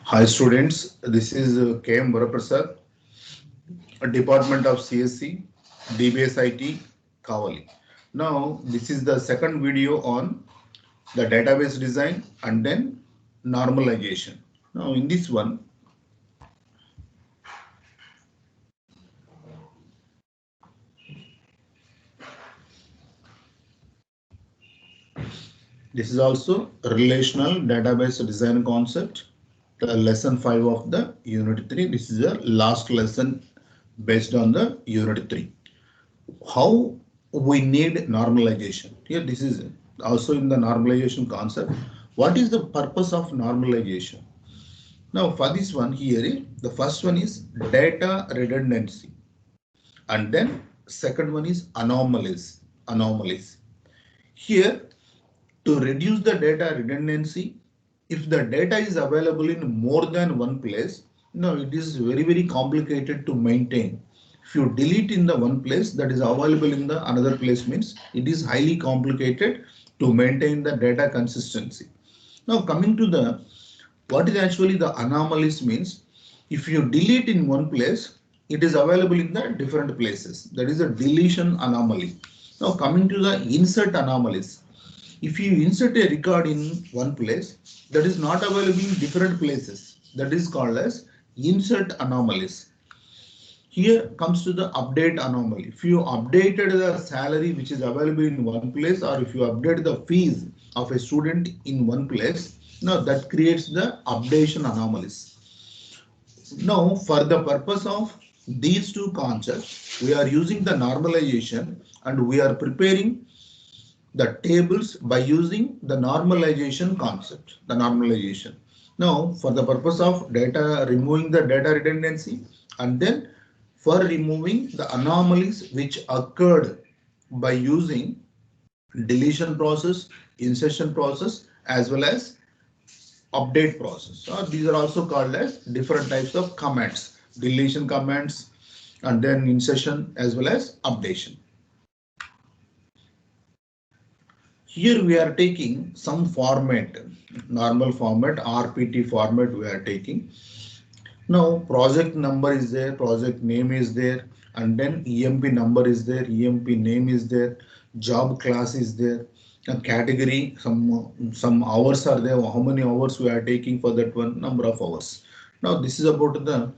Hi students, this is K.M. Varaprasad, Department of CSC, DBS IT, Kavali. Now, this is the second video on the database design and then normalization. Now, in this one, this is also relational database design concept, the lesson 5 of the unit 3. This is the last lesson based on the unit 3. How we need normalization. Here, this is also in the normalization concept. What is the purpose of normalization? Now, for this one here, the first one is data redundancy, and then second one is anomalies. Here, to reduce the data redundancy, if the data is available in more than one place, it is very complicated to maintain. If you delete in the one place that is available in the another place, means it is highly complicated to maintain the data consistency. Now coming to the what is actually the anomalies means, if you delete in one place, it is available in the different places. That is a deletion anomaly. Now coming to the insert anomalies. If you insert a record in one place that is not available in different places, that is called as insert anomalies. Here comes to the update anomaly. If you updated the salary which is available in one place, or if you update the fees of a student in one place, now that creates the updation anomalies. Now, for the purpose of these two concepts, we are using the normalization and we are preparing the tables by using the normalization concept, the normalization. Now, for the purpose of data, removing the data redundancy, and then for removing the anomalies which occurred by using deletion process, insertion process, as well as update process. These are also called as different types of commands, deletion commands, and then insertion as well as updation. Here we are taking some format, normal format, RPT format we are taking. Now project number is there, project name is there, and then EMP number is there, EMP name is there, job class is there, a category, some hours are there, how many hours we are taking for that one, number of hours. Now this is about the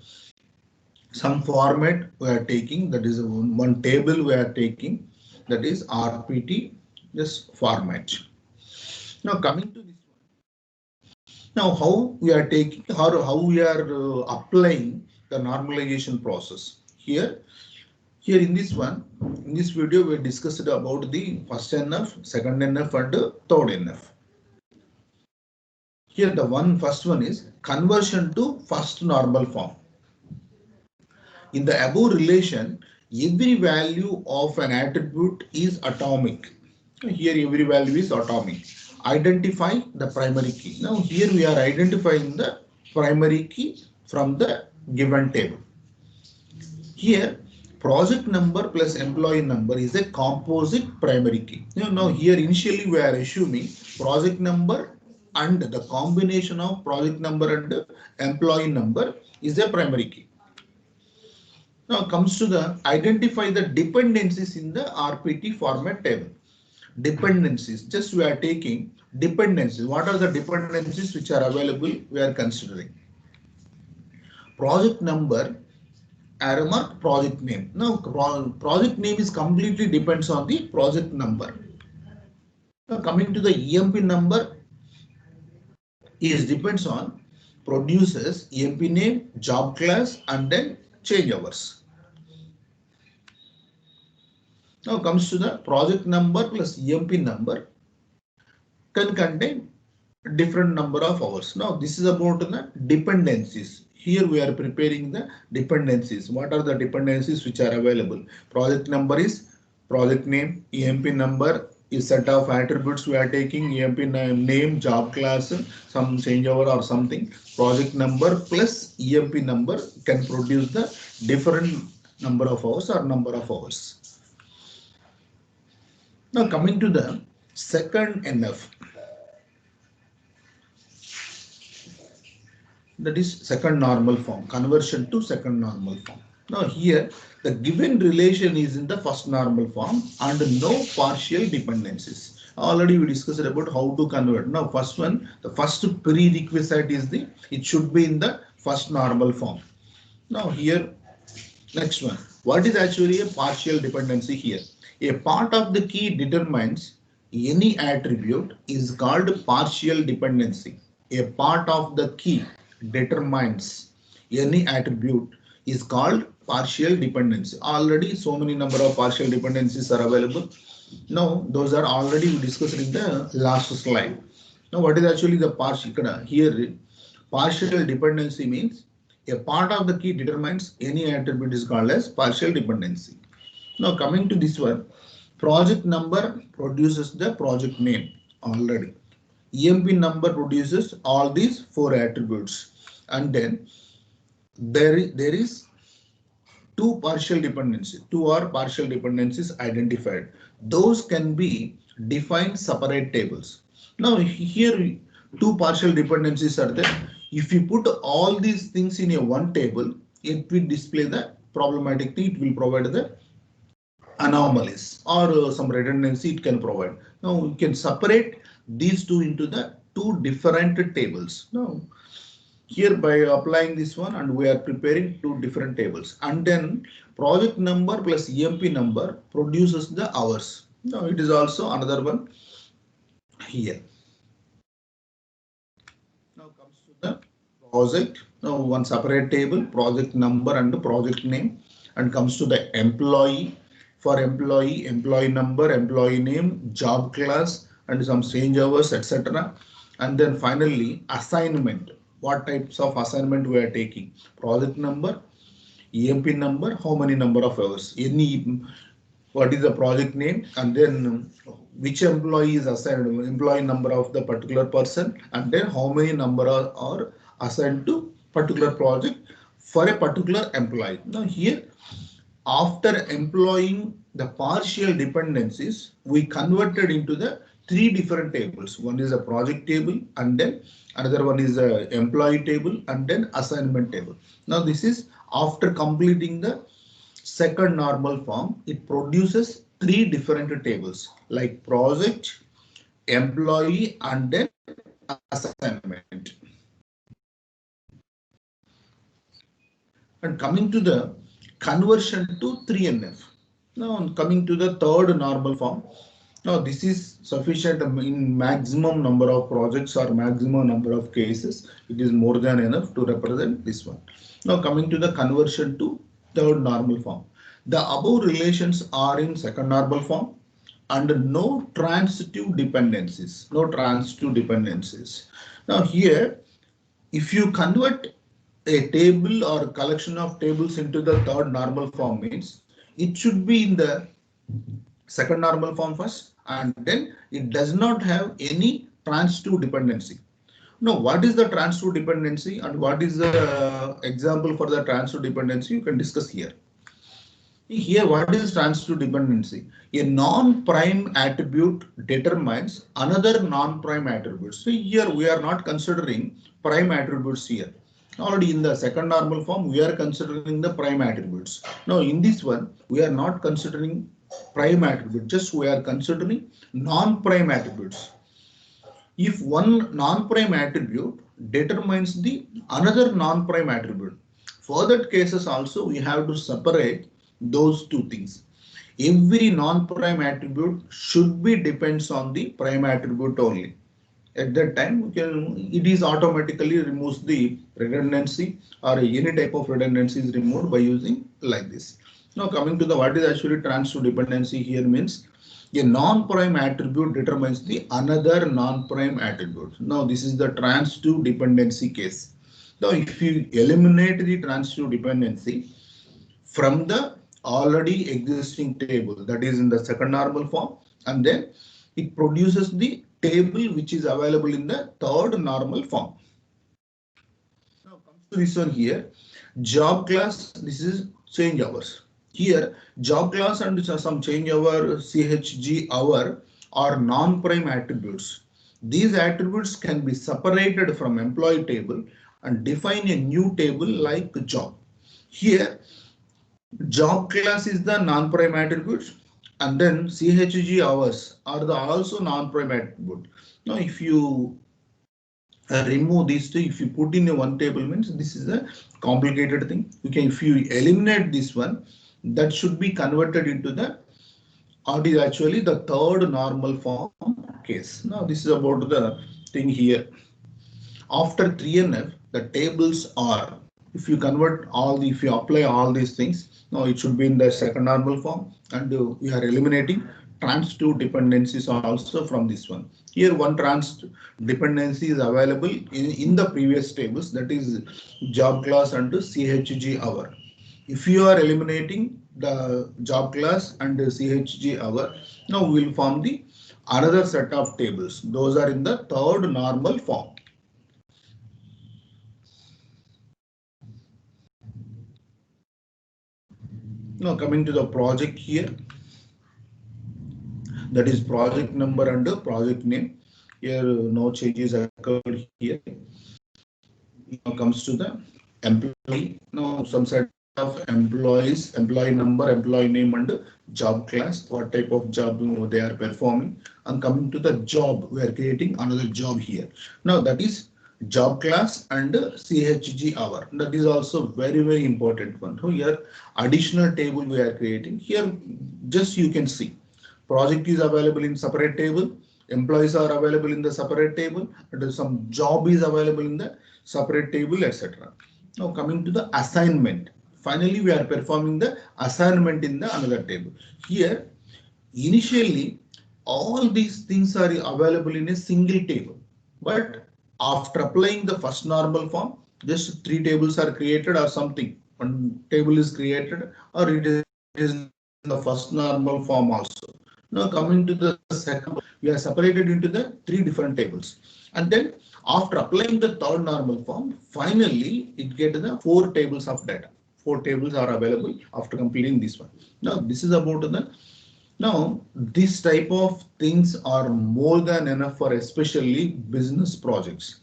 some format we are taking, that is one table we are taking, that is RPT, this format. Now coming to this one. Now how we are taking, how we are applying the normalization process. Here in this one, in this video we discussed about the first NF, second NF and third NF. Here the first one is conversion to first normal form. In the above relation, every value of an attribute is atomic. Here every value is atomic. Identify the primary key. Now here we are identifying the primary key from the given table. Here project number plus employee number is a composite primary key. Now here initially we are assuming project number and the combination of project number and employee number is a primary key. Now comes to the identify the dependencies in the RPT format table. Dependencies, just we are taking dependencies. What are the dependencies which are available? We are considering project number, arrow mark, project name. Now project name is completely depends on the project number. Now coming to the EMP number is depends on producers, EMP name, job class, and then change hours. Now comes to the project number plus EMP number can contain different number of hours. Now this is about the dependencies. Here we are preparing the dependencies. What are the dependencies which are available? Project number is project name, EMP number is set of attributes we are taking, EMP name, job class, some changeover or something. Project number plus EMP number can produce the different number of hours or number of hours. Now coming to the second NF. That is second normal form, conversion to second normal form. Now here the given relation is in the first normal form and no partial dependencies. Already we discussed about how to convert. Now first one, the first prerequisite is it should be in the first normal form. Now here, next one, what is actually a partial dependency here? A part of the key determines any attribute is called partial dependency. A part of the key determines any attribute is called partial dependency. Already so many number of partial dependencies are available. Now those are already we discussed in the last slide. Now what is actually the partial here? Partial dependency means a part of the key determines any attribute is called as partial dependency. Now coming to this one, project number produces the project name already. EMP number produces all these four attributes, and then there is two or partial dependencies identified. Those can be defined separate tables. Now here two partial dependencies are there. If you put all these things in a one table, it will display the problematic thing. It will provide the anomalies or some redundancy it can provide. Now you can separate these two into the two different tables. Now here by applying this one, and we are preparing two different tables, and then project number plus EMP number produces the hours. Now it is also another one here. Now comes to the project. Now one separate table, project number and project name, and comes to the employee. For employee, employee number, employee name, job class, and some change hours, etc. And then finally assignment. What types of assignment we are taking? Project number, EMP number, how many number of hours, what is the project name, and then which employee is assigned, employee number of the particular person, and then how many number are assigned to particular project for a particular employee. Now here, after employing the partial dependencies, we converted into the three different tables. One is a project table, and then another one is a employee table, and then assignment table. Now this is after completing the second normal form. It produces three different tables like project, employee, and then assignment. And coming to the conversion to 3NF. Now coming to the third normal form. Now this is sufficient in maximum number of projects or maximum number of cases. It is more than enough to represent this one. Now coming to the conversion to third normal form. The above relations are in second normal form and no transitive dependencies. No transitive dependencies. Now here, if you convert a table or collection of tables into the third normal form, means it should be in the second normal form first, and then it does not have any transitive dependency. Now, what is the transitive dependency and what is the example for the transitive dependency? You can discuss here. Here, what is transitive dependency? A non-prime attribute determines another non-prime attribute. So here we are not considering prime attributes here. Already in the second normal form, we are considering the prime attributes. Now in this one, we are not considering prime attribute, just we are considering non-prime attributes. If one non-prime attribute determines the another non-prime attribute, for that cases also we have to separate those two things. Every non-prime attribute should be depends on the prime attribute only. At that time, it is automatically removes the redundancy or any type of redundancy is removed by using like this. Now coming to the what is actually transitive dependency here means a non-prime attribute determines the another non-prime attribute. Now this is the transitive dependency case. Now if you eliminate the transitive dependency from the already existing table, that is in the second normal form, and then it produces the table which is available in the third normal form. Now comes to this one here, job class, this is change hours. Here job class and some change hour, CHG hour are non-prime attributes. These attributes can be separated from employee table and define a new table like job. Here, job class is the non-prime attribute, and then CHG hours are the also non-prime attribute. Now, if you remove these two, if you put in a one table means this is a complicated thing. You can, if you eliminate this one, that should be converted into the or is actually the third normal form case. Now, this is about the thing here. After 3NF, the tables are, if you convert all the, if you apply all these things, now it should be in the second normal form, and we are eliminating transitive dependencies also from this one. Here one trans dependency is available in the previous tables, that is job class and CHG hour. If you are eliminating the job class and the CHG hour, now we will form the another set of tables. Those are in the third normal form. Now coming to the project here, that is project number and the project name. Here no changes occurred here. Now comes to the employee. Now some set of employees, employee number, employee name and job class, what type of job they are performing. And coming to the job, we are creating another job here. Now that is job class and CHG hour. That is also very important one. So here additional table we are creating. Here just you can see project is available in separate table, employees are available in the separate table, and some job is available in the separate table, etc. Now coming to the assignment. Finally, we are performing the assignment in the another table. Here, initially, all these things are available in a single table, but after applying the first normal form, just three tables are created or something. One table is created or it is in the first normal form also. Now coming to the second, we are separated into the three different tables. And then after applying the third normal form, finally it gets the four tables of data. Four tables are available after completing this one. Now this is about the now, this type of things are more than enough for especially business projects.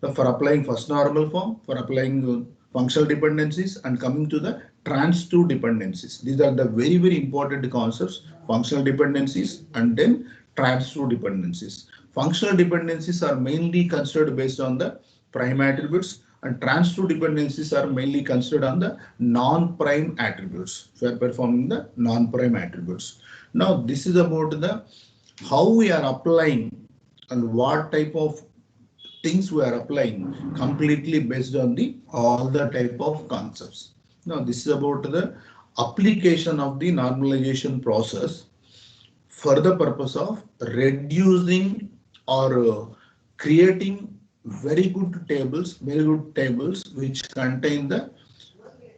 For applying first normal form, for applying functional dependencies and coming to the transitive dependencies. These are the very important concepts, functional dependencies and then transitive dependencies. Functional dependencies are mainly considered based on the prime attributes and transitive dependencies are mainly considered on the non-prime attributes. We are performing the non-prime attributes. Now this is about the how we are applying and what type of things we are applying completely based on the all the type of concepts. Now this is about the application of the normalization process for the purpose of reducing or creating very good tables which contain the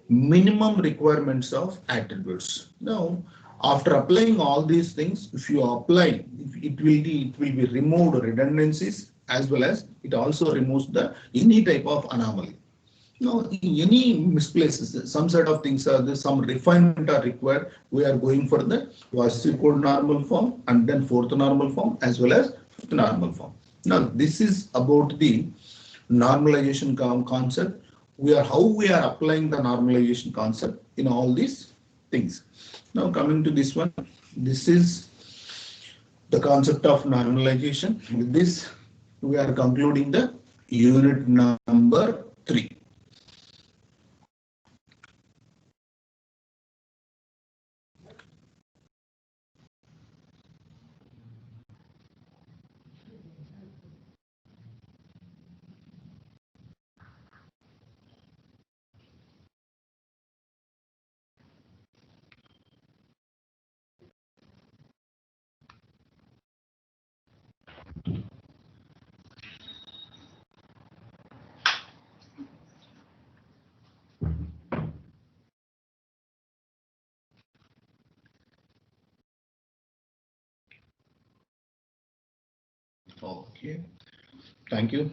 minimum requirements of attributes. Now, after applying all these things, if you apply, it will be removed redundancies as well as it also removes the any type of anomaly. Now, in any misplaces, some set of things are there, some refinement are required. We are going for the VASI code normal form and then fourth normal form as well as fifth normal form. Now, this is about the normalization concept. How we are applying the normalization concept in all these things. Now, coming to this one, this is the concept of normalization. With this, we are concluding the unit number 3. Okay, thank you.